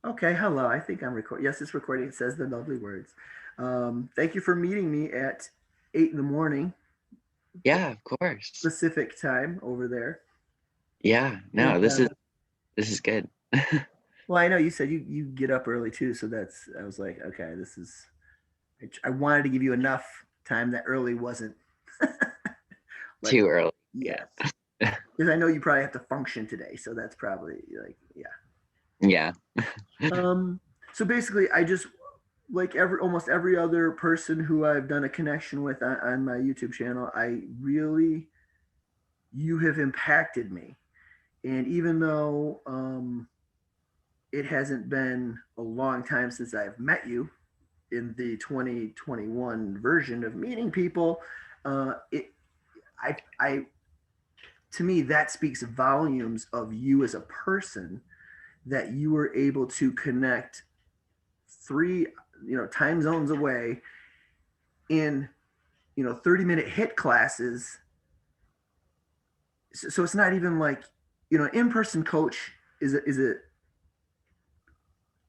Okay, hello. I think I'm recording. Yes, it's recording. It says the lovely words. Thank you for meeting me at 8 in the morning Yeah, of course. Pacific time over there. Yeah, And no, this is good. well, I know you said you get up early too, so that's I was like, okay, this is. I wanted to give you enough time that early wasn't like Too early. Yeah. yes, because I know you probably have to function today, so that's probably like yeah. Yeah. Um, so basically, I just like every almost every other person who I've done a connection with on my YouTube channel, I really you have impacted me. And even though it hasn't been a long time since I've met you in the 2021 version of meeting people, it I to me that speaks volumes of you as a person that you were able to connect three time zones away in 30-minute hit classes. So it's not even like in-person coach is a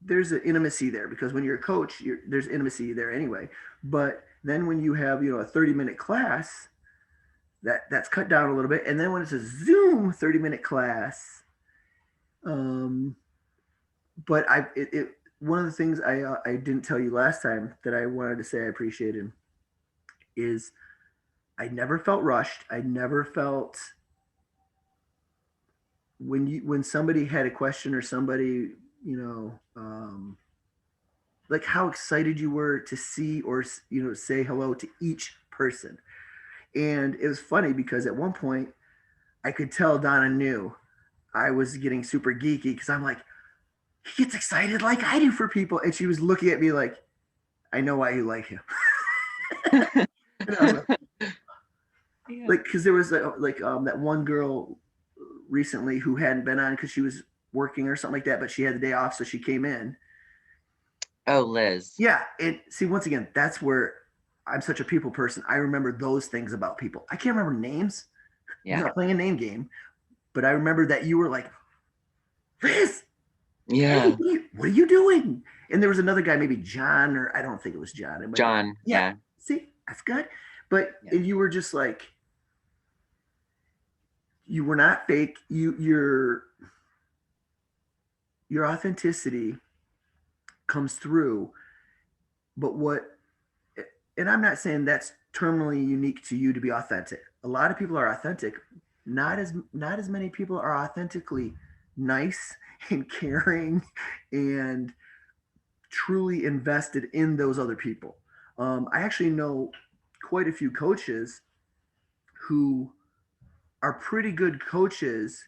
there's an intimacy there because when you're a coach there's intimacy there anyway, but then when you have a 30-minute class that's cut down a little bit, and then when it's a Zoom 30-minute class, um but one of the things I didn't tell you last time that I wanted to say I appreciated is I never felt rushed. I never felt when somebody had a question or somebody like how excited you were to see or say hello to each person. And it was funny because at one point I could tell Donna knew I was getting super geeky because I'm like, he gets excited like I do for people, and she was looking at me like, I know why you like him. And I was Yeah. like, because there was that one girl recently who hadn't been on because she was working or something like that, but she had the day off, so she came in. Oh, Liz. Yeah, and see, once again, that's where I'm such a people person. I remember those things about people. I can't remember names because Yeah. I'm not playing a name game, but I remember that you were like, Liz, hey, Yeah. what are you doing? And there was another guy, maybe John, or I don't think it was John. It might, John. yeah. Yeah. See, that's good. But Yeah. you were just like, you were not fake. Your authenticity comes through. But what and I'm not saying that's terminally unique to you to be authentic. A lot of people are authentic. Not as many people are authentically nice and caring and truly invested in those other people. I actually know quite a few coaches who are pretty good coaches,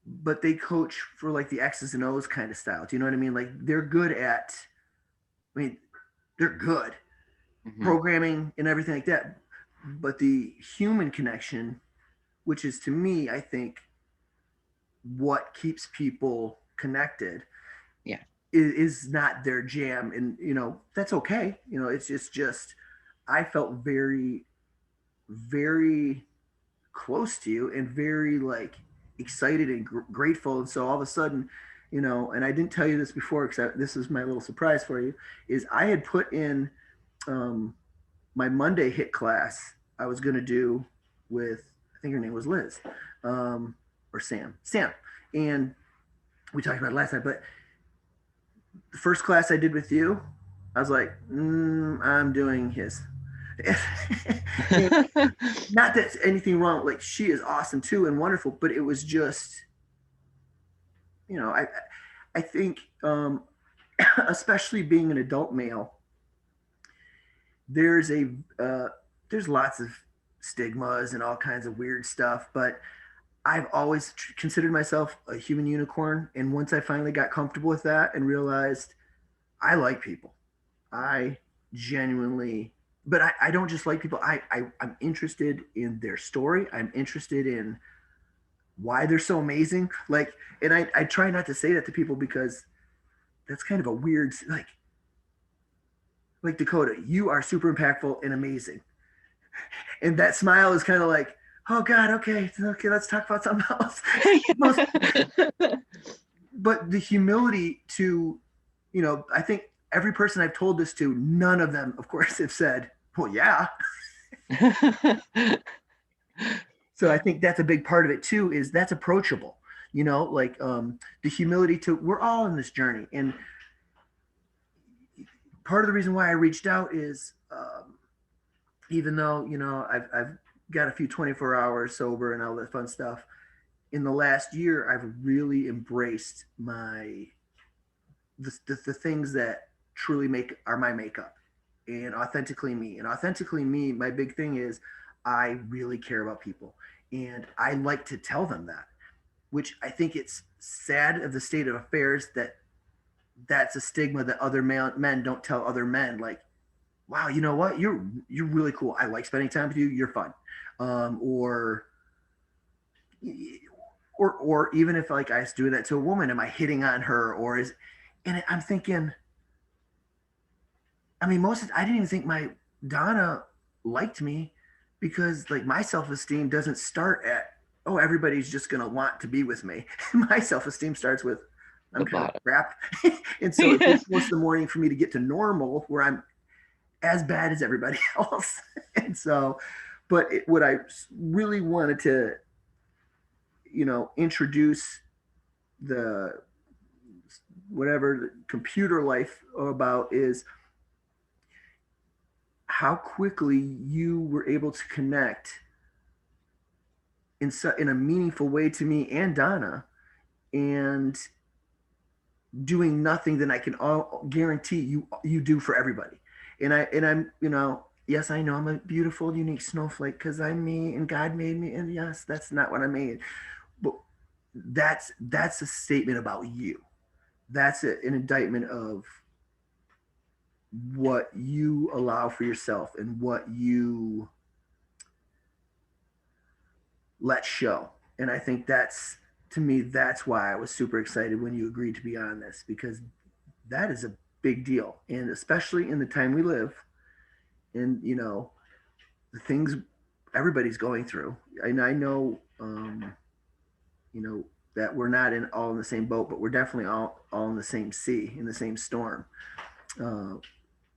but they coach for like the X's and O's kind of style. Do you know what I mean? Like they're good at, I mean, they're good Hmm. programming and everything like that. But the human connection, which is to me, I think, what keeps people connected, Yeah. is not their jam. And, that's okay. It's just, I felt very, very close to you and very like excited and grateful. And so all of a sudden, and I didn't tell you this before because this is my little surprise for you, is I had put in um, my Monday hit class I was going to do with, I think her name was Liz, or Sam. And we talked about it last night, but the first class I did with you, I was like, I'm doing his. And not that anything wrong, like she is awesome too and wonderful, but it was just, you know, I, I think, especially being an adult male, there's a there's lots of stigmas and all kinds of weird stuff, but I've always considered myself a human unicorn. And once I finally got comfortable with that and realized I like people, I genuinely, but I don't just like people. I'm interested in their story. I'm interested in why they're so amazing. Like, and I try not to say that to people because that's kind of a weird, like Dakota, you are super impactful and amazing. And that smile is kind of like, oh God, okay, let's talk about something else. most but the humility to, you know, I think every person I've told this to, none of them, of course, have said, well, yeah. So I think that's a big part of it too, is that's approachable, you know, like the humility to, we're all in this journey. And part of the reason why I reached out is even though, you know, I've got a few 24 hours sober and all that fun stuff, in the last year, I've really embraced the things that truly are my makeup and authentically me. And authentically me, my big thing is I really care about people. And I like to tell them that, which I think it's sad of the state of affairs that that's a stigma that other men don't tell other men. Like, wow, you know what? You're really cool. I like spending time with you. You're fun. Or or even if like I was doing that to a woman, am I hitting on her or is? And I'm thinking, I mean, I didn't even think my Donna liked me because like my self esteem doesn't start at, oh, everybody's just gonna want to be with me. My self esteem starts with, I'm The kind of bottom. crap. And so it takes most of the morning for me to get to normal where I'm as bad as everybody else. And so, but what I really wanted to, you know, introduce the whatever the computer life about is how quickly you were able to connect in a meaningful way to me and Donna, and doing nothing that I can guarantee you do for everybody. I'm, you know, yes, I know I'm a beautiful, unique snowflake because I'm me and God made me, and yes, that's not what I made, but that's a statement about you. That's an indictment of what you allow for yourself and what you let show. And I think that's, to me, that's why I was super excited when you agreed to be on this, because that is a big deal. And especially in the time we live, and, you know, the things everybody's going through. And I know, you know, that we're not all in the same boat, but we're definitely all in the same sea, in the same storm. Uh,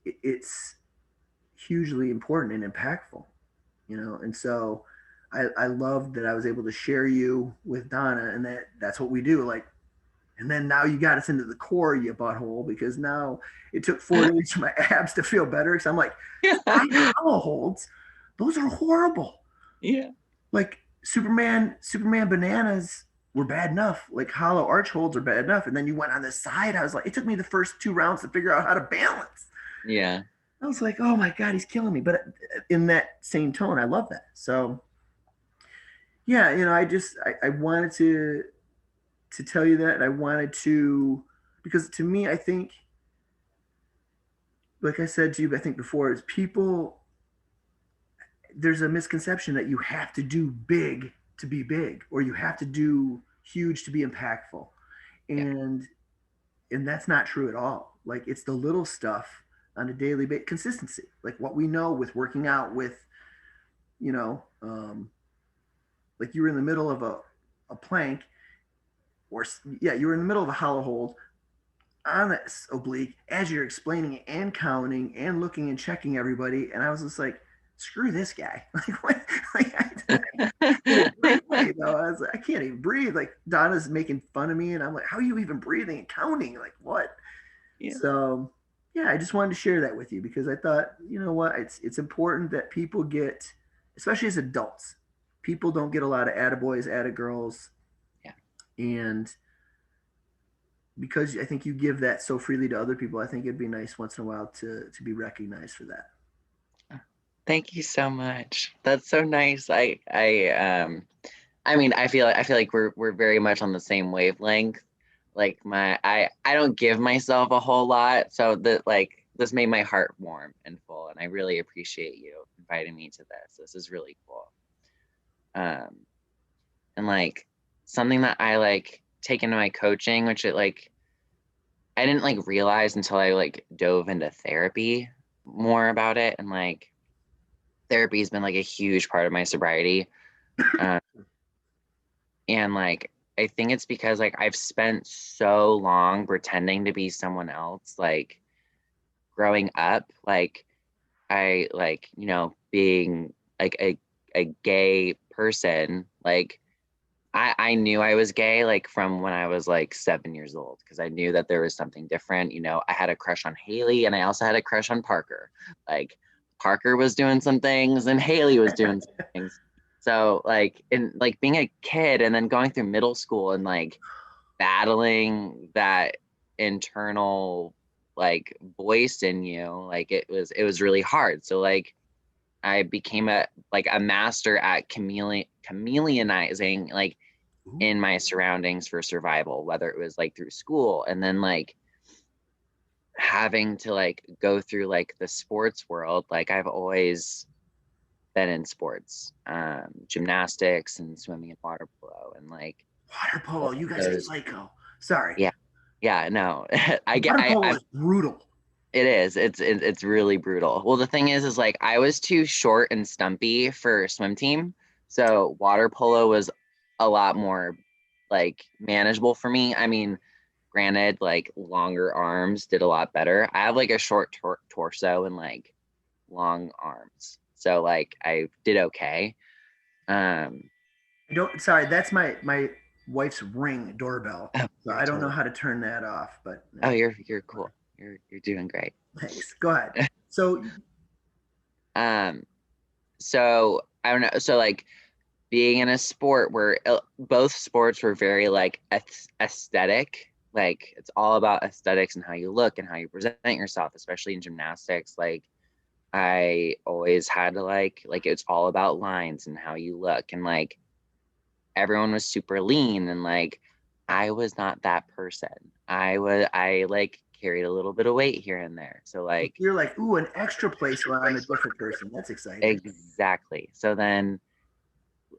it's hugely important and impactful, you know. And so I love that I was able to share you with Donna, and that's what we do. Like, and then now you got us into the core, you butthole, because now it took 4 days for my abs to feel better. Because I'm like, hollow holds, those are horrible. Yeah. Like Superman bananas were bad enough. Like hollow arch holds are bad enough. And then you went on the side. I was like, it took me the first 2 rounds to figure out how to balance. Yeah. I was like, oh my God, he's killing me. But in that same tone, I love that. So yeah, you know, I wanted to tell you that. And I wanted to, because to me, I think, like I said to you, I think before, is people, there's a misconception that you have to do big to be big, or you have to do huge to be impactful. Yeah. And that's not true at all. Like, it's the little stuff on a daily basis, consistency, like what we know with working out, with, you know, like you were in the middle of a plank, or yeah, you were in the middle of a hollow hold on this oblique as you're explaining it and counting and looking and checking everybody. And I was just like, screw this guy. Like, what? Like, in a great way, though. I was like, I can't even breathe. Like, Donna's making fun of me. And I'm like, how are you even breathing and counting? Like, what? Yeah. So, yeah, I just wanted to share that with you because I thought, you know what? It's important that people get, especially as adults, people don't get a lot of attaboys, attagirls. Yeah. And because I think you give that so freely to other people, I think it'd be nice once in a while to be recognized for that. Thank you so much. That's so nice. I mean, I feel like we're very much on the same wavelength. Like I don't give myself a whole lot, so that like this made my heart warm and full, and I really appreciate you inviting me to this. This is really cool. And like something that I like take into my coaching, which it like I didn't like realize until I like dove into therapy more about it, and like therapy has been like a huge part of my sobriety. And like I think it's because like I've spent so long pretending to be someone else, like growing up, like I like, being like a gay person, like I knew I was gay like from when I was like 7 years old because I knew that there was something different. I had a crush on Haley and I also had a crush on Parker. Like Parker was doing some things and Haley was doing some things. So like in like being a kid and then going through middle school and like battling that internal like voice in you, like it was really hard. So like I became a master at chameleonizing like Ooh. in my surroundings for survival, whether it was like through school and then like having to like go through like the sports world. Like I've always been in sports, gymnastics and swimming and water polo and like Water all polo, you of guys are those. psycho. Sorry. Yeah, yeah, no, I get, Water polo I is brutal. it is. It's really brutal. Well, the thing is like I was too short and stumpy for swim team, so water polo was a lot more like manageable for me. I mean, granted, like longer arms did a lot better. I have like a short torso and like long arms, so like I did okay. Um, I don't. Sorry, that's my wife's ring doorbell. oh, So you're I don't know totally. how to turn that off. But Oh, you're cool. You're doing great. thanks. Go ahead. So Um, so I don't know. So like being in a sport where both sports were very like aesthetic, like it's all about aesthetics and how you look and how you present yourself, especially in gymnastics. Like I always had to like it's all about lines and how you look, and like everyone was super lean, and like I was not that person. I like carried a little bit of weight here and there, so like you're like, ooh, an extra place where I'm a different person. That's exciting. exactly. So then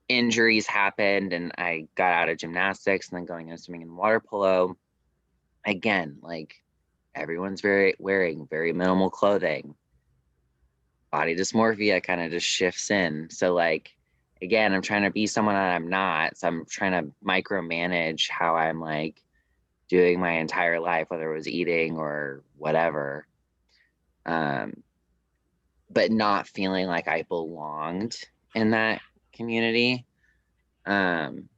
injuries happened and I got out of gymnastics and then going into swimming and water polo. Again, like everyone's very wearing very minimal clothing. Body dysmorphia kind of just shifts in. So like again, I'm trying to be someone that I'm not. So I'm trying to micromanage how I'm like doing my entire life, whether it was eating or whatever. Um, but not feeling like I belonged in that community. Um,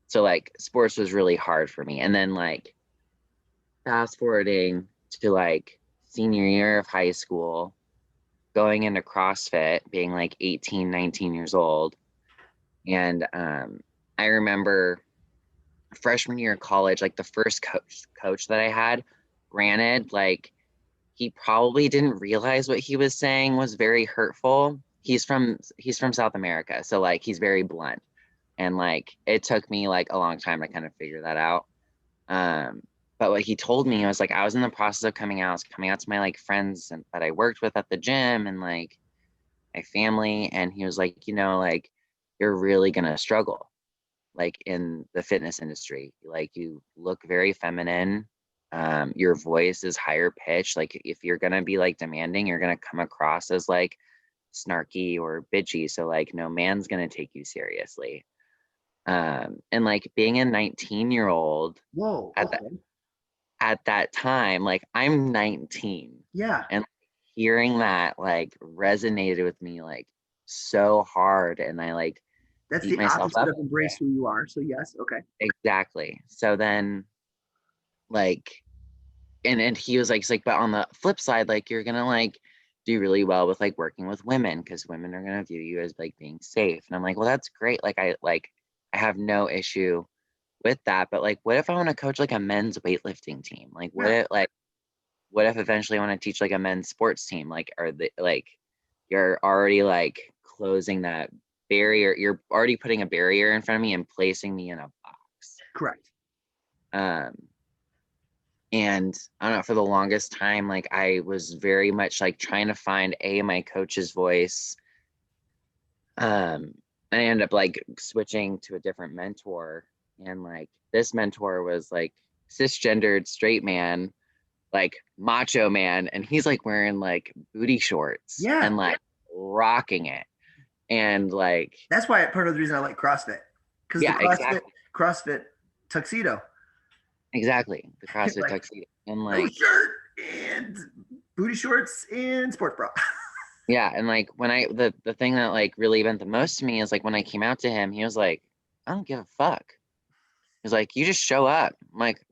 so like sports was really hard for me. And then like fast forwarding to like senior year of high school, going into CrossFit, being like 18, 19 years old. And I remember freshman year of college, like the first coach that I had, granted, like he probably didn't realize what he was saying was very hurtful. He's from South America, so like he's very blunt. And like it took me like a long time to kind of figure that out. Um, but what he told me was like I was in the process of coming out, I was coming out to my like friends and that I worked with at the gym and like my family, and he was like, like you're really gonna struggle like in the fitness industry. Like you look very feminine. Your voice is higher pitched. Like if you're gonna be like demanding, you're gonna come across as like snarky or bitchy. So like no man's gonna take you seriously. And like being a 19-year-old Whoa. at that Okay. at that time, like I'm 19, Yeah. and hearing that like resonated with me like so hard, and I like That's beat the myself opposite up of over embrace it. who you are. So yes. Okay. Exactly. So then like and he was like, he's like, but on the flip side, like you're gonna like do really well with like working with women because women are gonna view you as like being safe. And I'm like, well, that's great. I have no issue with that. But like, what if I want to coach like a men's weightlifting team? Like, Yeah. what if eventually I want to teach like a men's sports team? Like, are they like you're already like closing that barrier? You're already putting a barrier in front of me and placing me in a box. Correct. Um, and I don't know, for the longest time, like I was very much like trying to find my coach's voice. Um, I ended up like switching to a different mentor, and like this mentor was like cisgendered straight man, like macho man, and he's like wearing like booty shorts Yeah. and like rocking it. And like, That's why part of the reason I like CrossFit because the yeah, CrossFit exactly. CrossFit tuxedo, Exactly. The CrossFit like tuxedo. And no like, shirt and booty shorts and sports bra. yeah. And like when the thing that like really meant the most to me is like when I came out to him, he was like, I don't give a fuck. He's like, you just show up. I'm like,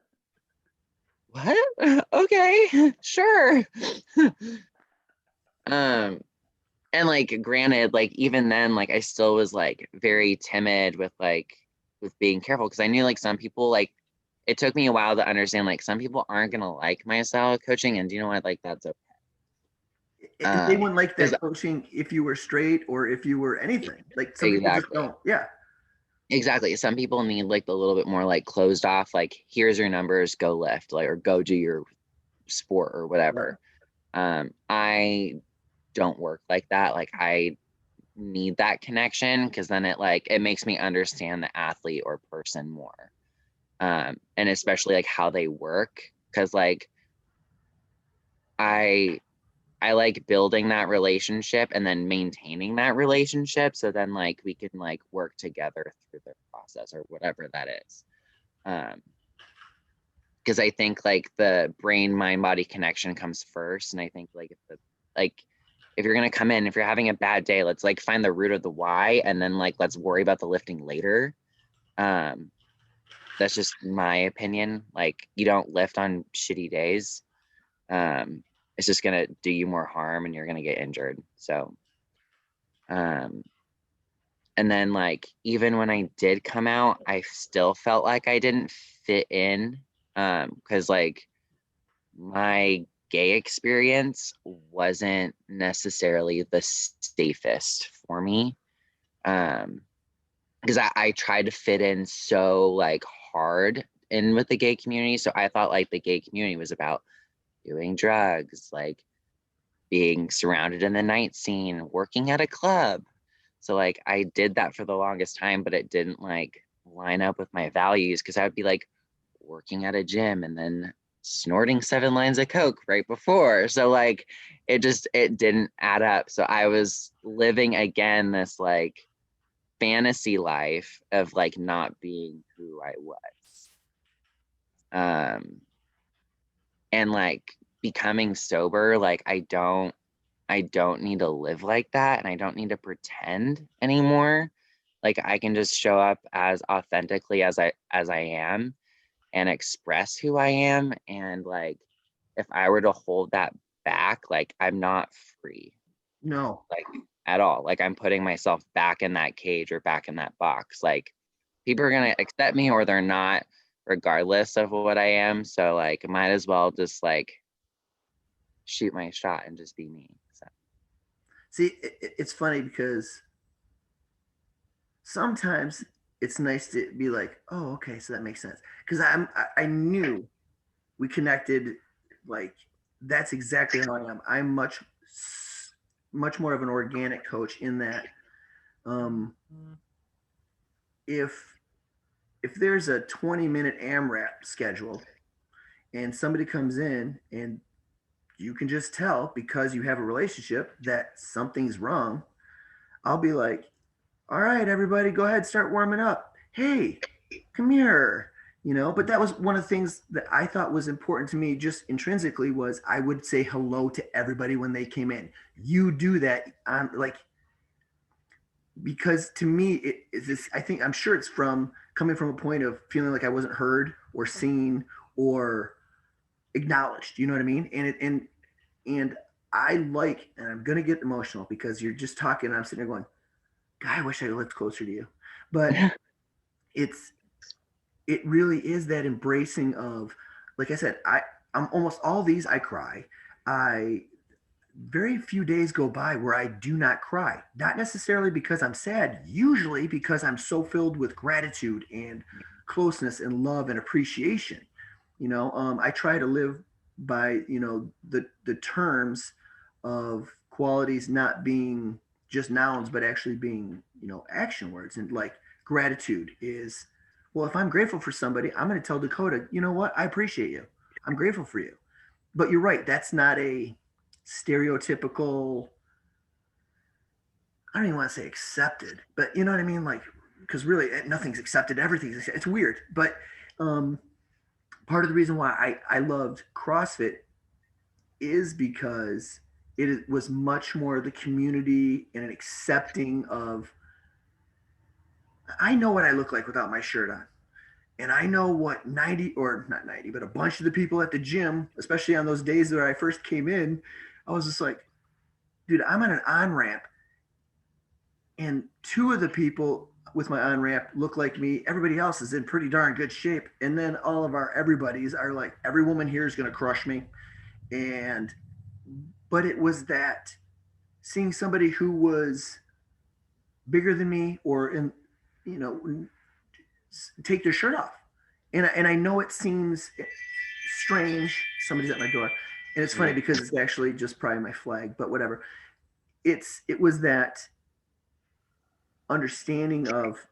what? Okay, sure. um, and like granted, like even then, like I still was like very timid with being careful because I knew like some people like it took me a while to understand like some people aren't gonna like my style of coaching, and do you know what? Like that's okay. They wouldn't like Because that coaching if you were straight or if you were anything. Like some people just exactly. don't. Yeah. Exactly. Some people need like the little bit more like closed off, like here's your numbers, go lift, like or go do your sport or Right. whatever. I don't work like that. Like I need that connection because then it makes me understand the athlete or person more. And especially like how they work. Cause like I I like building that relationship and then maintaining that relationship. So then like we can like work together through the process or whatever that is. Um, because I think like the brain mind body connection comes first, and I think like like if you're gonna come in, if you're having a bad day, let's like find the root of the why, and then like let's worry about the lifting later. Um, that's just my opinion. Like you don't lift on shitty days. Um, it's just gonna do you more harm, and you're gonna get injured. So, um, and then like even when I did come out, I still felt like I didn't fit in. Because like my gay experience wasn't necessarily the safest for me. Um, because I tried to fit in so like hard in with the gay community. So I thought like the gay community was about doing drugs, like being surrounded in the night scene, working at a club. So like I did that for the longest time, but it didn't like line up with my values because I would be like working at a gym and then snorting 7 lines of coke right before. So like it didn't add up. So I was living again this like fantasy life of like not being who I was. Um and like becoming sober, like I don't need to live like that and I don't need to pretend anymore. Like I can just show up as authentically as I am and express who I am. And like if I were to hold that back, like I'm not free, No. like at all. Like I'm putting myself back in that cage or back in that box. Like people are gonna accept me or they're not, regardless of what I am. So like might as well just like shoot my shot and just be me. So See, it's funny because sometimes it's nice to be like, oh, okay, so that makes sense. Because I knew we connected. Like that's exactly how I am. I'm much more of an organic coach in that um, if there's a 20-minute AMRAP schedule and somebody comes in and you can just tell because you have a relationship that something's wrong, I'll be like, all right, everybody, go ahead, start warming up. Hey, come here. But that was one of the things that I thought was important to me just intrinsically was I would say hello to everybody when they came in. You do that on like because to me it is this I think I'm sure it's from coming from a point of feeling like I wasn't heard or seen or acknowledged. You know what I mean? And I like, and I'm gonna get emotional because you're just talking and I'm sitting there going, God, I wish I lived closer to you. But it's it really is that embracing of, like I said, I'm almost all these I cry. I very few days go by where I do not cry. Not necessarily because I'm sad, usually because I'm so filled with gratitude and closeness and love and appreciation. I try to live by, the terms of qualities not being just nouns, but actually being, action words. And like gratitude is, well, if I'm grateful for somebody, I'm going to tell Dakota, you know what? I appreciate you. I'm grateful for you. But you're right. That's not a stereotypical, I don't even want to say accepted, but you know what I mean? Like, because really nothing's accepted, everything's accepted. It's weird, but um, part of the reason why I loved CrossFit is because was much more the community and an accepting of, I know what I look like without my shirt on. And I know what 90, or not 90, but a bunch of the people at the gym, especially on those days that I first came in, I was just like, dude, I'm on an on ramp, and two of the people with my on ramp look like me. Everybody else is in pretty darn good shape. And then all of our everybody's are like, every woman here is going to crush me. And, but it was that seeing somebody who was bigger than me or in, you know, take their shirt off. And I know it seems strange. Somebody's at my door. And it's funny Mhm. because it's actually just probably my flag, but whatever. It was that understanding of,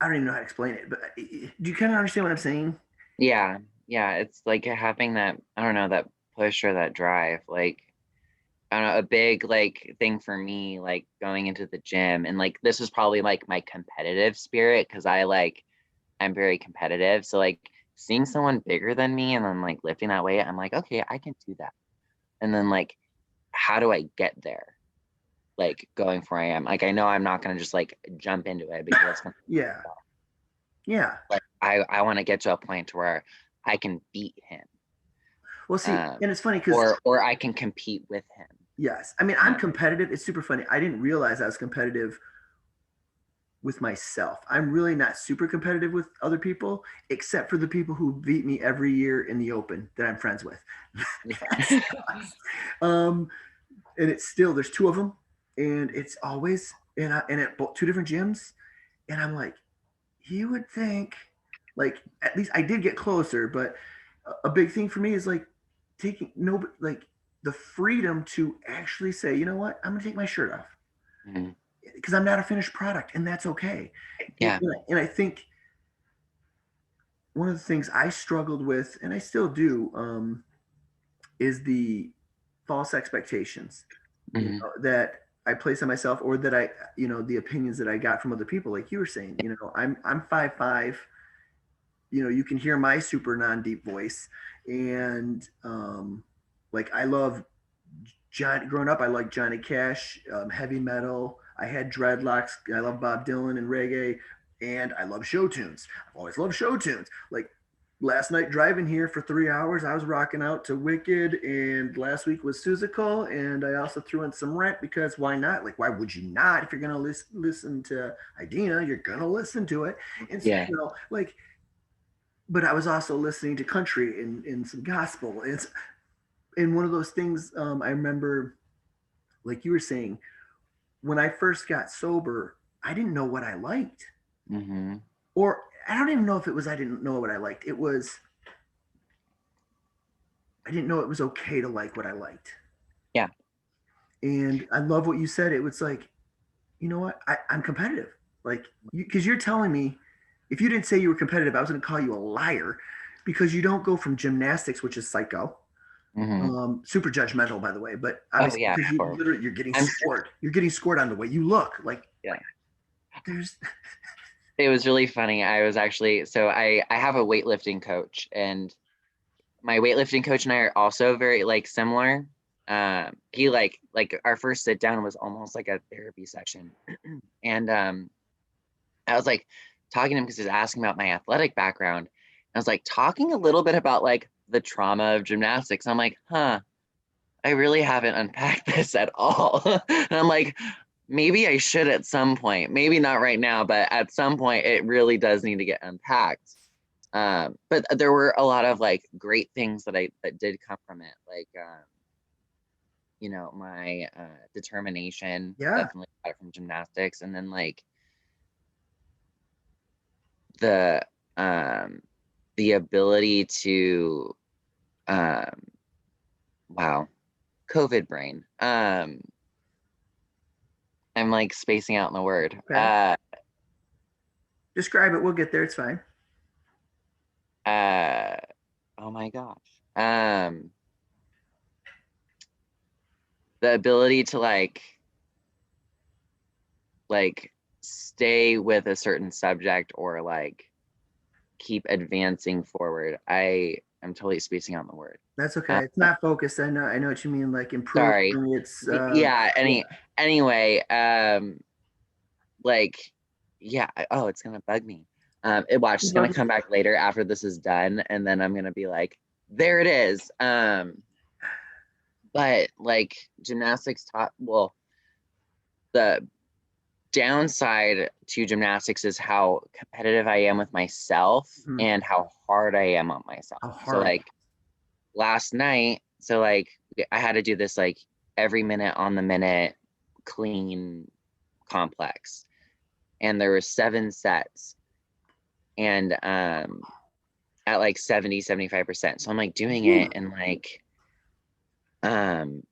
I don't even know how to explain it, but do you kind of understand what I'm saying? Yeah, yeah, it's like having that, I don't know, that push or that drive. Like, I don't know, a big like thing for me, like going into the gym, and like this is probably like my competitive spirit because I'm very competitive. So like seeing someone bigger than me and then like lifting that weight, I'm like, okay, I can do that. And then like, how do I get there? Like going from where I am. Like I know I'm not gonna just like jump into it because that's gonna Yeah. Yeah. like I want to get to a point where I can beat him. Well, see, Um and it's funny because, or I can compete with him. yes, I mean, I'm competitive. It's super funny. I didn't realize I was competitive with myself. I'm really not super competitive with other people, except for the people who beat me every year in the open that I'm friends with. That Yeah. sucks. Um, and it's still, there's two of them, and it's always, and at two different gyms. And I'm like, you would think, like, at least I did get closer, but a big thing for me is like taking no, like the freedom to actually say, you know what, I'm gonna take my shirt off Mhm. because I'm not a finished product, and that's okay. Yeah. And I think one of the things I struggled with, and I still do, is the false expectations, Mhm. that I place on myself, or that I, the opinions that I got from other people. Like you were saying, I'm 5'5". You can hear my super non-deep voice, and like I love John. Growing up, I like Johnny Cash, heavy metal. I had dreadlocks. I love Bob Dylan and reggae, and I love show tunes. I've always loved show tunes. Like last night driving here for 3 hours, I was rocking out to Wicked, and last week was Suzical, and I also threw in some Rent because why not? Like, why would you not? If you're gonna listen to Idina, you're gonna listen to it, and Yeah. like. But I was also listening to country and some gospel. And one of those things, I remember, like you were saying, when I first got sober, I didn't know what I liked. Mhm. Or I don't even know if it was I didn't know what I liked. It was I didn't know it was okay to like what I liked. Yeah. And I love what you said. It was like, you know what? I'm competitive. Like, because you're telling me, if you didn't say you were competitive, I was going to call you a liar, because you don't go from gymnastics, which is psycho, Mhm. super judgmental, by the way, but Oh obviously yeah, because you for literally you're getting I'm scored. You're getting scored on the way you look. Like yeah. there's It was really funny. I was actually so I have a weightlifting coach, and my weightlifting coach and I are also very like similar. He like our first sit down was almost like a therapy session. And I was like talking to him because he was asking about my athletic background. I was like talking a little bit about like the trauma of gymnastics. I'm like, huh, I really haven't unpacked this at all. And I'm like, maybe I should at some point. Maybe not right now, but at some point it really does need to get unpacked. But there were a lot of like great things that did come from it, like my determination yeah. definitely got it from gymnastics, and then like the um the ability to um wow, COVID brain. I'm like spacing out in the word. Okay. Describe it. We'll get there. It's fine. Uh oh my gosh. Um the ability to like stay with a certain subject or like keep advancing forward. I am totally spacing on the word. That's Uh, okay. It's not focused. I know what you mean, like improving. Sorry. It's Yeah. yeah. Anyway, like, yeah. Oh, it's gonna bug me. It's gonna come back later after this is done, and then I'm gonna be like, there it is. But like gymnastics taught. Well, the downside to gymnastics is how competitive I am with myself Mhm. and how hard I am on myself. How So hard. like last night, so like I had to do this like every minute on the minute clean complex. And there were 7 sets and at like 70-75%. So I'm like doing Whew. it and um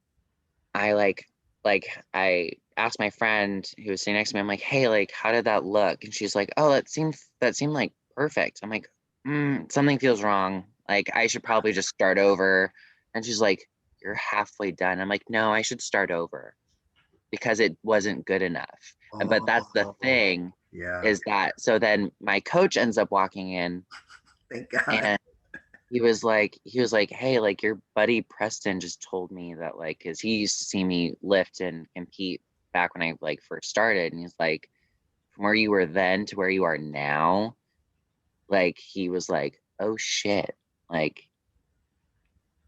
I I asked my friend who was sitting next to me, I'm like, hey, like, how did that look? And she's like, oh, that seemed like perfect. I'm like, something feels wrong. Like, I should probably just start over. And she's like, you're halfway done. I'm like, no, I should start over because it wasn't good enough. But that's the Oh, thing yeah. is that so then my coach ends up walking in Thank God. and he was like, hey, like your buddy Preston just told me that like, cause he used to see me lift and compete back when I like first started. And he's like, from where you were then to where you are now, like he was like, oh shit. Like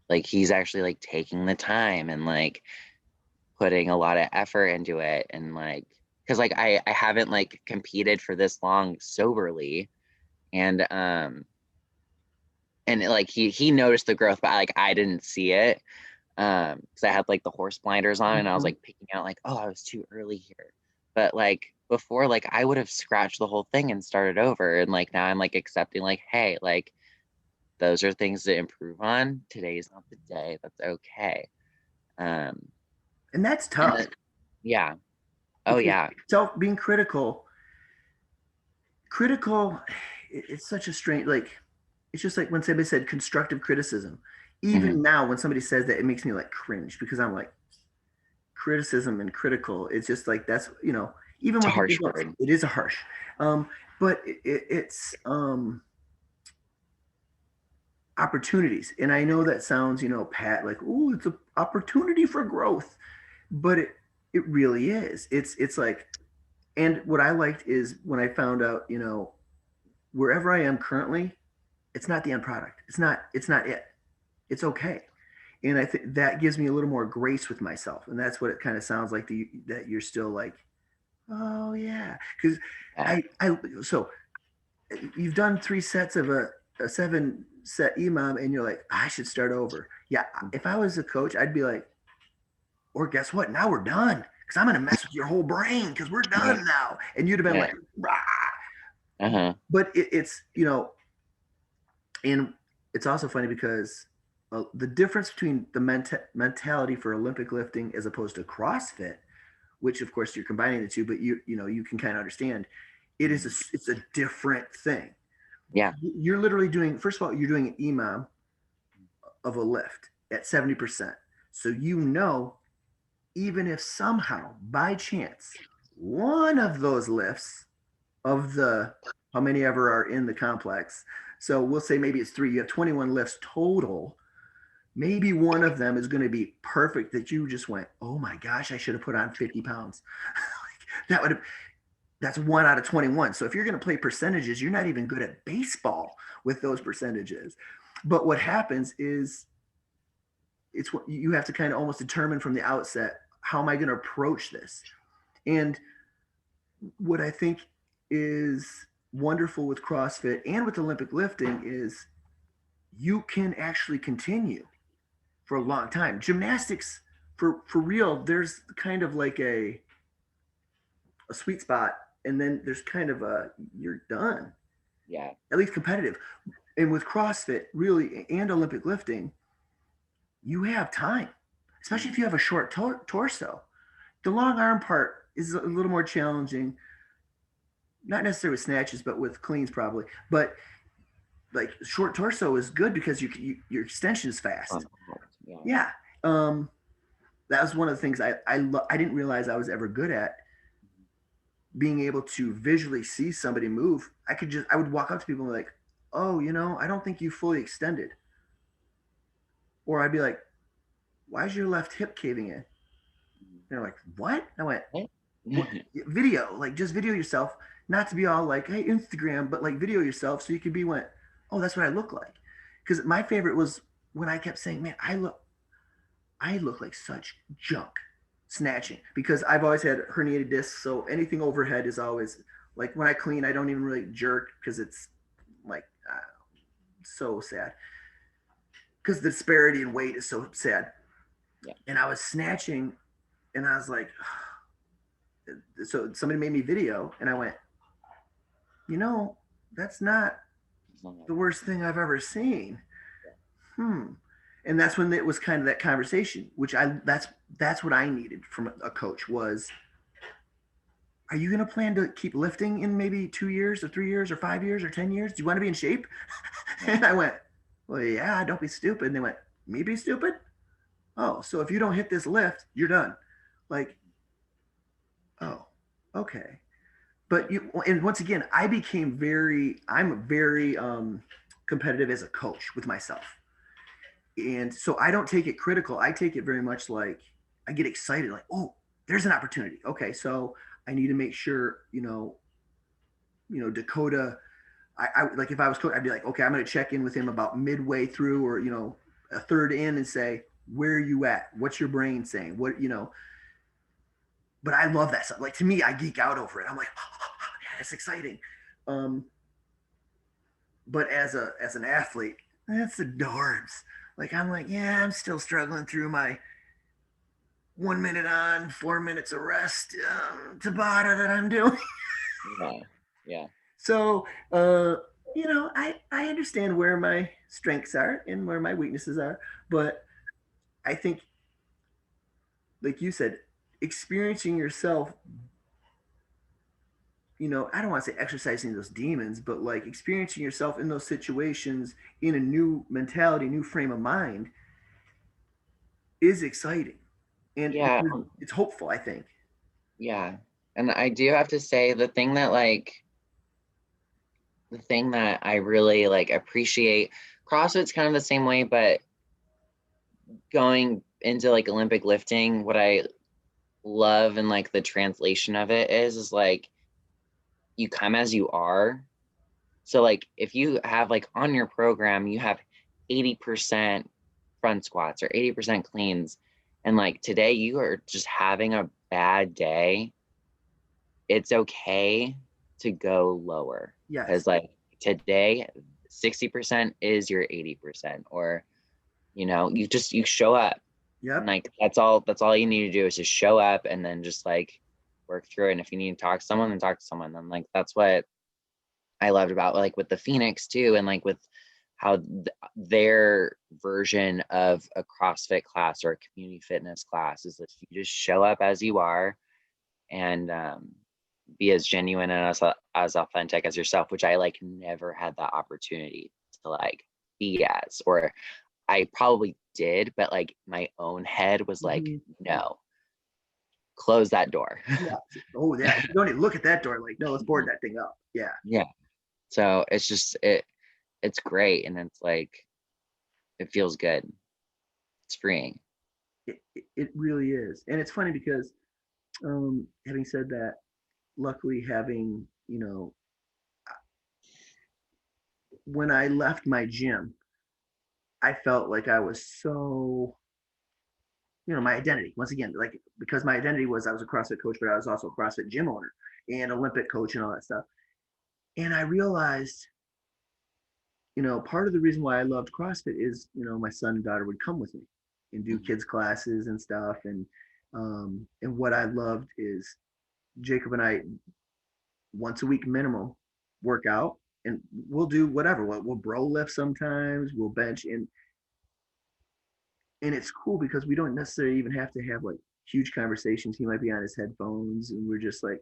like he's actually like taking the time and like putting a lot of effort into it. And like, cause like I haven't like competed for this long soberly. And like he noticed the growth, but like I didn't see it because I had like the horse blinders on and I was Mhm. like picking out like, oh, I was too early here. But like before, like I would have scratched the whole thing and started over. And like now I'm like accepting like, hey, like those are things to improve on. Today's not the day. That's okay. Um And that's and tough then yeah. Oh because yeah. self being critical, it's such a strange, like, it's just like when somebody said constructive criticism. Hmm. Even now, when somebody says that, it makes me like cringe because I'm like, criticism and critical. It's just like, that's, even It's a when people harsh don't, word. it is a harsh, but it's opportunities. And I know that sounds, pat, like, oh, it's an opportunity for growth, but it really is. It's like, and what I liked is when I found out, wherever I am currently, it's not the end product. It's not it. It's okay. And I think that gives me a little more grace with myself. And that's what it kind of sounds like, that you're still like, oh yeah. Because Yeah. so you've done 3 sets of a 7 set EMOM and you're like, I should start over. Yeah. If I was a coach, I'd be like, or guess what? Now we're done. Because I'm going to mess with your whole brain because we're Yeah. done now. And you'd have been Yeah. like, rah. Uh-huh. But it's, and it's also funny because the difference between the mentality for Olympic lifting as opposed to CrossFit, which of course you're combining the two, but you can kind of understand, it's a different thing. Yeah. You're literally doing, first of all, you're doing an EMOM of a lift at 70%. So even if somehow by chance one of those lifts of the how many ever are in the complex, so we'll say maybe it's 3, you have 21 lifts total, maybe one of them is going to be perfect that you just went, oh my gosh, I should have put on 50 pounds. Like, that's 1 out of 21. So if you're going to play percentages, you're not even good at baseball with those percentages. But what happens is, it's what you have to kind of almost determine from the outset, how am I going to approach this? And what I think is wonderful with CrossFit and with Olympic lifting is you can actually continue for a long time. Gymnastics, for real, there's kind of like a sweet spot, and then there's kind of a, you're done, Yeah. at least competitive. And with CrossFit, really, and Olympic lifting, you have time, especially if you have a short torso. The long arm part is a little more challenging, not necessarily with snatches, but with cleans probably. But like short torso is good because your extension is fast. Yeah. Yeah. Um, that was one of the things I didn't realize I was ever good at. being able to visually see somebody move, I would walk up to people and be like, oh, I don't think you fully extended. Or I'd be like, why is your left hip caving in? They're like, what? I went, What? what? Video, like just video yourself, not to be all like, hey, Instagram, but like video yourself so you could be went, oh, that's what I look like. Because my favorite was when I kept saying, man, I look like such junk snatching because I've always had herniated discs. So anything overhead is always like when I clean, I don't even really jerk because it's like so sad because the disparity in weight is so sad. Yeah. And I was snatching and I was like, so somebody made me video and I went, you know, that's not the worst thing I've ever seen. Hmm. And that's when it was kind of that conversation, which that's what I needed from a coach was, are you going to plan to keep lifting in maybe 2 years or 3 years or 5 years or 10 years? Do you want to be in shape? Yeah. And I went, well, yeah, don't be stupid. And they went, me be stupid? Oh, so if you don't hit this lift, you're done. Like, oh, okay. But and once again, I'm very competitive as a coach with myself. And so I don't take it critical. I take it very much like I get excited, like, oh, there's an opportunity. Okay, so I need to make sure, Dakota. I like if I was coach, I'd be like, okay, I'm going to check in with him about midway through, or a third in, and say, where are you at? What's your brain saying? What. But I love that stuff. Like to me, I geek out over it. I'm like, oh, yeah, that's exciting. Um, but as an athlete, that's the dorms. Like I'm like, yeah, I'm still struggling through my 1 minute on, 4 minutes of rest Tabata that I'm doing. Yeah. Yeah. So I understand where my strengths are and where my weaknesses are, but I think, like you said, experiencing yourself, I don't want to say exercising those demons, but like experiencing yourself in those situations in a new mentality, new frame of mind is exciting. And Yeah. it's hopeful, I think. Yeah. And I do have to say the thing that I really like appreciate, CrossFit's kind of the same way, but going into like Olympic lifting, what I love and like the translation of it is like you come as you are. So like if you have like on your program, you have 80% front squats or 80% cleans, and like today you are just having a bad day, it's okay to go lower. Yes. Because like today, 60% is your 80%, or you show up. And Yep. like that's all you need to do is just show up and then just like work through it. And if you need to talk to someone, then talk to someone. Then like that's what I loved about like with the Phoenix too, and like with how their version of a CrossFit class or a community fitness class is that you just show up as you are and be as genuine and as authentic as yourself, which I like never had that opportunity to like be as, or I probably did, but like my own head was like, Mm-hmm. no, close that door. Yeah. Oh, yeah. You don't even look at that door like, no, let's board that thing up. Yeah. Yeah. So it's just it's great, and it's like it feels good. It's freeing. It really is. And it's funny because, having said that, luckily having, when I left my gym, I felt like I was so, my identity, once again, like because my identity was I was a CrossFit coach, but I was also a CrossFit gym owner and Olympic coach and all that stuff. And I realized, part of the reason why I loved CrossFit is, my son and daughter would come with me and do Mhm. kids classes and stuff. And what I loved is Jacob and I once a week minimum work out, and we'll do whatever. We'll bro lift sometimes, we'll bench, and it's cool because we don't necessarily even have to have like huge conversations. He might be on his headphones, and we're just like,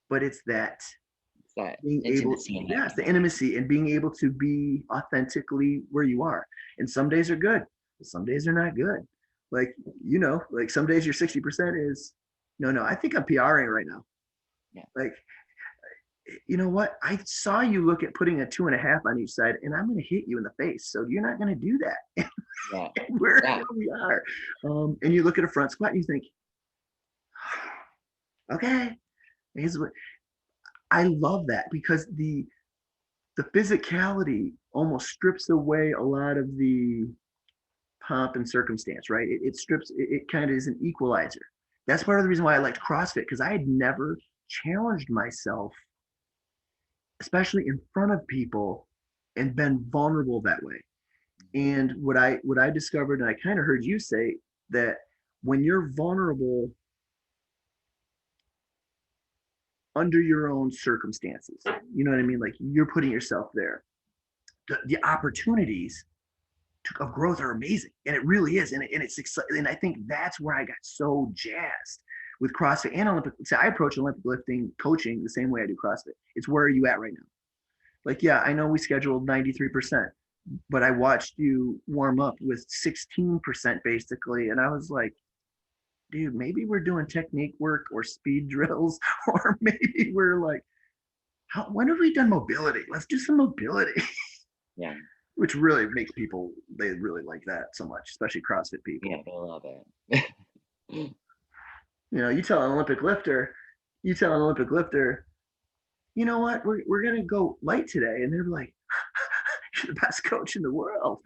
but it's that It's that being able, intimacy and that yes, the connection. intimacy and being able to be authentically where you are. And some days are good, but some days are not good. Like, like some days your 60% is, no, I think I'm PRing right now. Yeah. Like, you know what? I saw you look at putting a 2.5 on each side, and I'm going to hit you in the face. So you're not going to do that. Yeah. Where Yeah. we are. And you look at a front squat and you think, okay, here's what I love that, because the physicality almost strips away a lot of the pomp and circumstance, right? It strips, it kind of is an equalizer. That's part of the reason why I liked CrossFit, because I had never challenged myself, especially in front of people, and been vulnerable that way. And what I discovered, and I kind of heard you say, that when you're vulnerable under your own circumstances, you know what I mean? Like, you're putting yourself there. The opportunities of growth are amazing, and it really is, and it's exciting. And I think that's where I got so jazzed with CrossFit and Olympic. So I approach Olympic lifting coaching the same way I do CrossFit. It's where are you at right now? Like, yeah, I know we scheduled 93%, but I watched you warm up with 16% basically, and I was like, dude, maybe we're doing technique work or speed drills, or maybe we're like, when have we done mobility? Let's do some mobility. Yeah. Which really makes people, they really like that so much, especially CrossFit Yeah. people. They love it. You know, you tell an Olympic lifter, you know what, we're gonna go light today, and they're like, you're the best coach in the world.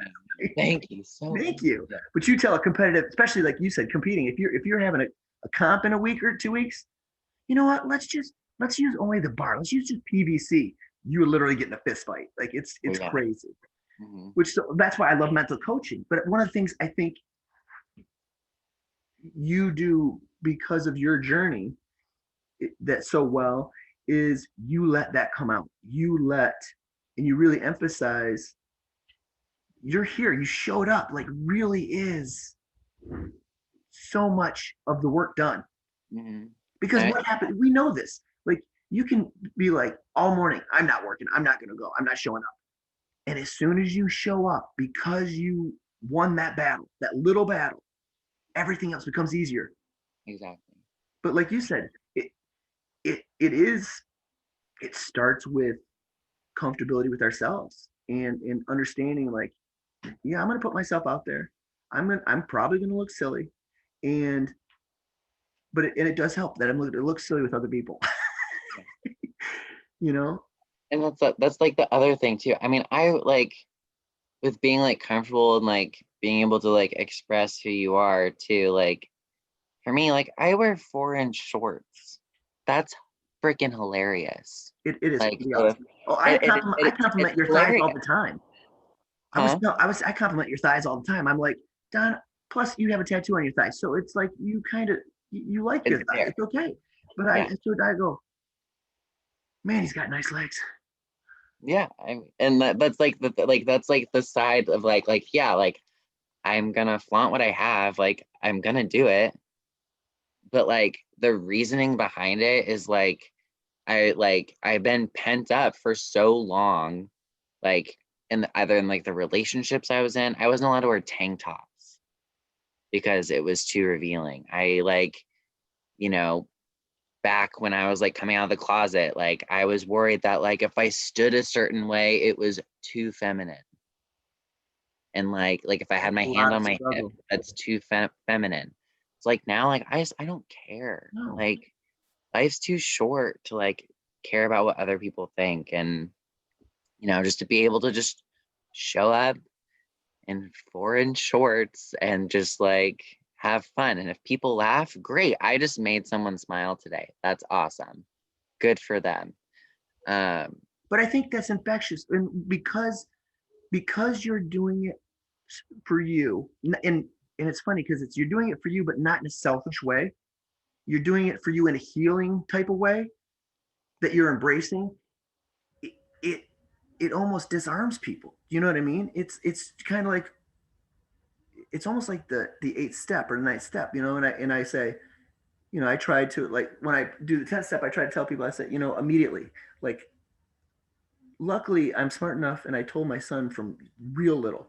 Thank you so much. Thank you. Yeah. But you tell a competitive, especially like you said, competing. If you're having a comp in a week or 2 weeks, you know what? Let's use only the bar. Let's use just PVC. You literally get in a fist fight. Like, Oh, it's yeah. crazy. Mm-hmm. Which, so that's why I love mental coaching. But one of the things I think you do because of your journey that so well is you let that come out. And you really emphasize you're here. You showed up. Like, really is so much of the work done. Mm-hmm. Because what happened? We know this. Like, you can be like, all morning, I'm not working. I'm not going to go. I'm not showing up. And as soon as you show up, because you won that battle, that little battle, everything else becomes easier. Exactly. But like you said, it is, it starts with comfortability with ourselves, and understanding, like, yeah, I'm going to put myself out there. I'm probably going to look silly, and it does help that it looks silly with other people. Yeah. you know And that's like the other thing too. I mean, I like with being like comfortable and like being able to like express who you are too. Like for me, like I wear 4-inch shorts. That's freaking hilarious. it is Like pretty if awesome. Oh, I it's compliment your thighs hilarious, all the time. huh? I compliment your thighs all the time. I'm like, Don, plus you have a tattoo on your thigh, so it's like you kind of, you like your It's thigh. there. It's okay. But Yeah. I go, man, he's got nice legs. Yeah. And that's like that's like the side of like yeah, like I'm gonna flaunt what I have, like I'm gonna do it. But like the reasoning behind it is I've been pent up for so long, like in either in like the relationships I was in, I wasn't allowed to wear tank tops because it was too revealing. I like, you know, back when I was like coming out of the closet, like I was worried that like if I stood a certain way, it was too feminine. And like if I had That's my a hand lot of on my hip, struggle. that's too feminine. It's like now, like I don't care. No, Like life's too short to like care about what other people think, and just to be able to just show up in 4-inch shorts and just like have fun. And if people laugh, great. I just made someone smile today. That's awesome. Good for them. Um, but I think that's infectious, and because you're doing it for you, and it's funny because it's, you're doing it for you, but not in a selfish way. You're doing it for you in a healing type of way that you're embracing. It it, it almost disarms people. You know what I mean? It's kind of like, it's almost like the eighth step or the ninth step. And I say, I try to, like, when I do the 10th step, I try to tell people, I say, immediately, like, luckily I'm smart enough, and I told my son from real little,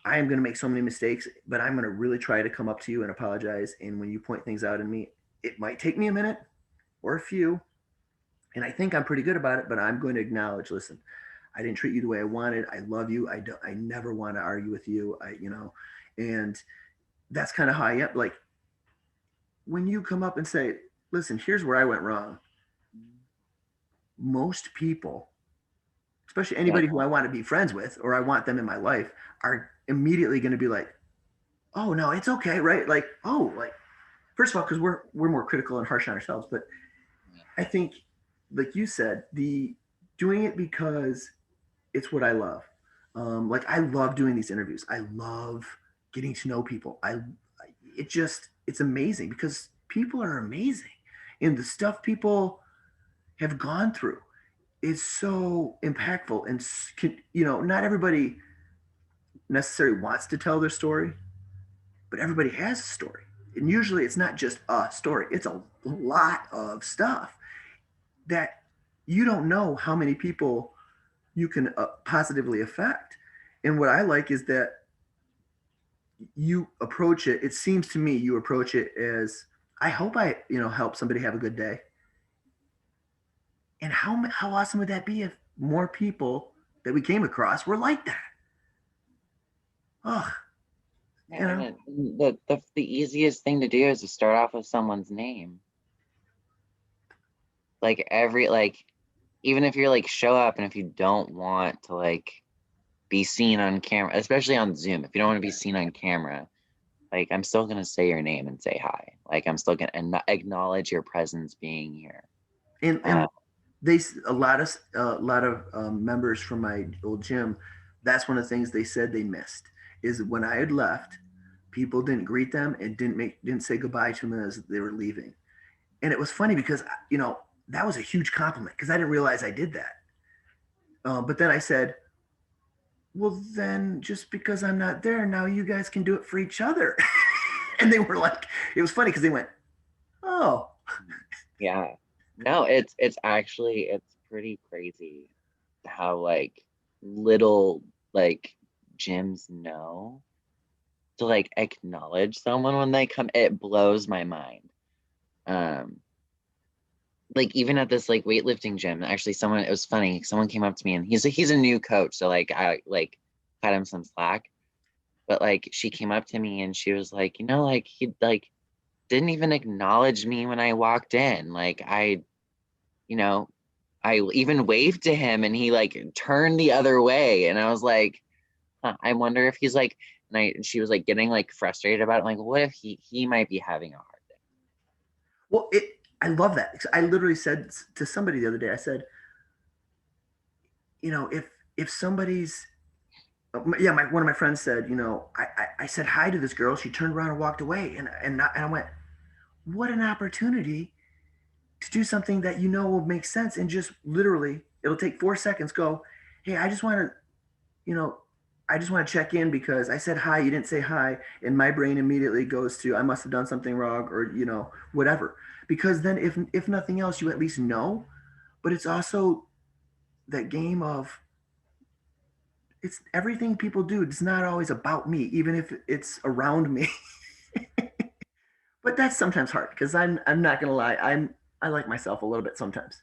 I am going to make so many mistakes, but I'm going to really try to come up to you and apologize. And when you point things out in me, it might take me a minute or a few, And I think I'm pretty good about it, but I'm going to acknowledge, listen, I didn't treat you the way I wanted. I love you. I never want to argue with you. And that's kind of how I am. Like when you come up and say, listen, here's where I went wrong. Most people, especially Yeah. anybody who I want to be friends with or I want them in my life, are immediately going to be like, oh no, it's okay, right? Like, oh, like first of all, because we're more critical and harsh on ourselves, but I think, like you said, the doing it because it's what I love. Like I love doing these interviews. I love getting to know people. It's amazing because people are amazing, and the stuff people have gone through is so impactful. And not everybody necessarily wants to tell their story, but everybody has a story. And usually, it's not just a story; it's a lot of stuff that you don't know how many people you can positively affect. And what I like is that you approach it. It seems to me you approach it as I hope I help somebody have a good day. And how awesome would that be if more people that we came across were like that? Oh, Yeah, and the easiest thing to do is to start off with someone's name. Like even if you're like show up and if you don't want to like be seen on camera, especially on Zoom, if you don't want to be seen on camera, like I'm still gonna say your name and say hi. Like I'm still gonna acknowledge your presence being here. and Uh, they a lot of members from my old gym. That's one of the things they said they missed is when I had left, people didn't greet them and didn't say goodbye to them as they were leaving. And it was funny because that was a huge compliment because I didn't realize I did that. But then I said, well, then just because I'm not there now, you guys can do it for each other. And they were like, it was funny because they went, oh, yeah. No, it's actually it's pretty crazy how like little like gyms know to like acknowledge someone when they come. It blows my mind. Um, like even at this like weightlifting gym, actually someone it was funny. Someone came up to me and he's a new coach, so like I like cut him some slack. But like she came up to me and she was like, like he like didn't even acknowledge me when I walked in. Like you know, I even waved to him and he like turned the other way. And I was like, huh, I wonder if he's like, and she was like getting like frustrated about it. Like, what if he might be having a hard day? well, I love that. I literally said to somebody the other day, I said, if somebody's, yeah, one of my friends said, I said hi to this girl. She turned around and walked away. And I went, what an opportunity to do something that will make sense and just literally it'll take 4 seconds. Go, hey, you know, I just want to check in because I said hi, you didn't say hi, and my brain immediately goes to I must have done something wrong or whatever. Because then if nothing else, you at least know. But it's also that game of it's everything people do. It's not always about me, even if it's around me. But that's sometimes hard because I'm not gonna lie, I like myself a little bit sometimes.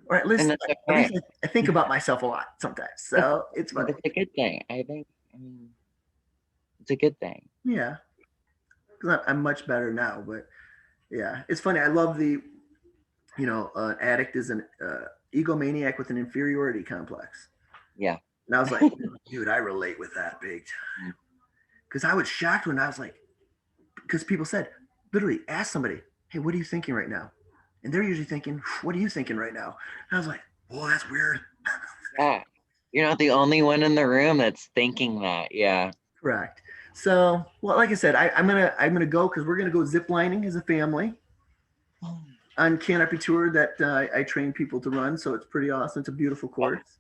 Or at And least that's at okay. least I think about myself a lot sometimes. That's, So it's funny. that's a good thing. I think, I mean, it's a good thing. Yeah, because I'm much better now. But yeah, it's funny. I love the an addict is an egomaniac with an inferiority complex. Yeah. And I was like, dude, I relate with that big time. Because I was shocked when I was like, because people said, literally, ask somebody, hey, what are you thinking right now? And they're usually thinking, what are you thinking right now? And I was like, oh, that's weird. Yeah. You're not the only one in the room that's thinking that. Yeah. Correct. So, well, like I said, I'm gonna go because we're gonna go zip lining as a family on canopy tour that I train people to run. So it's pretty awesome. It's a beautiful course.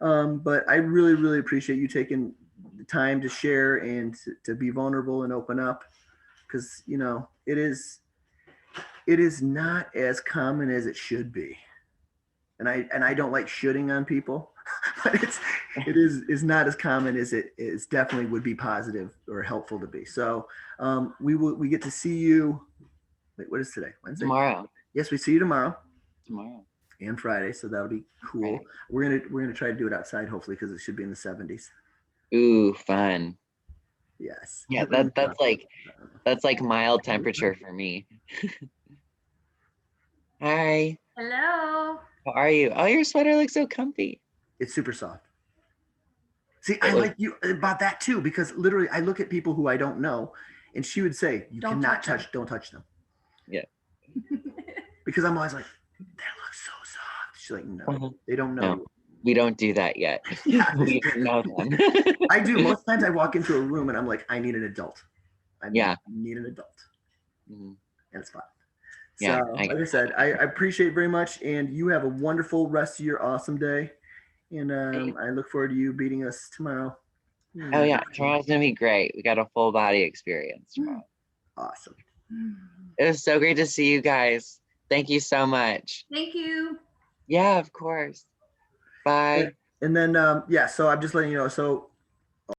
But I really, really appreciate you taking the time to share and to be vulnerable and open up because it is not as common as it should be. And I don't like shooting on people, but it is not as common as it is definitely would be positive or helpful to be. So we get to see you. Wait, what is today? Wednesday? Tomorrow. Yes, we see you tomorrow. Tomorrow. and Friday, so that'll be cool. Friday. We're gonna try to do it outside, hopefully, because it should be in the 70s. Ooh, fun. Yes. Yeah, that's like mild temperature for me. Hi, Hello. how are you? Oh, your sweater looks so comfy. It's super soft. See, It I looks like you about that too, because literally I look at people who I don't know, and she would say, "You Don't cannot touch 'em." don't touch them," yeah. because I'm always like, "That looks so soft." She's like, "No, Uh-huh. they don't know No, you." we don't do that yet. Yeah, We don't know them. I do. Most times I walk into a room and I'm like, "I need an adult. Yeah. I need an adult," Mhm. and it's fine. Yeah. So, like I said, I appreciate it very much, and you have a wonderful rest of your awesome day, and I look forward to you beating us tomorrow. Oh yeah, tomorrow's gonna be great. We got a full body experience tomorrow. Awesome. It was so great to see you guys. Thank you so much. Thank you. Yeah, of course. Bye. And then yeah, so I'm just letting you know. So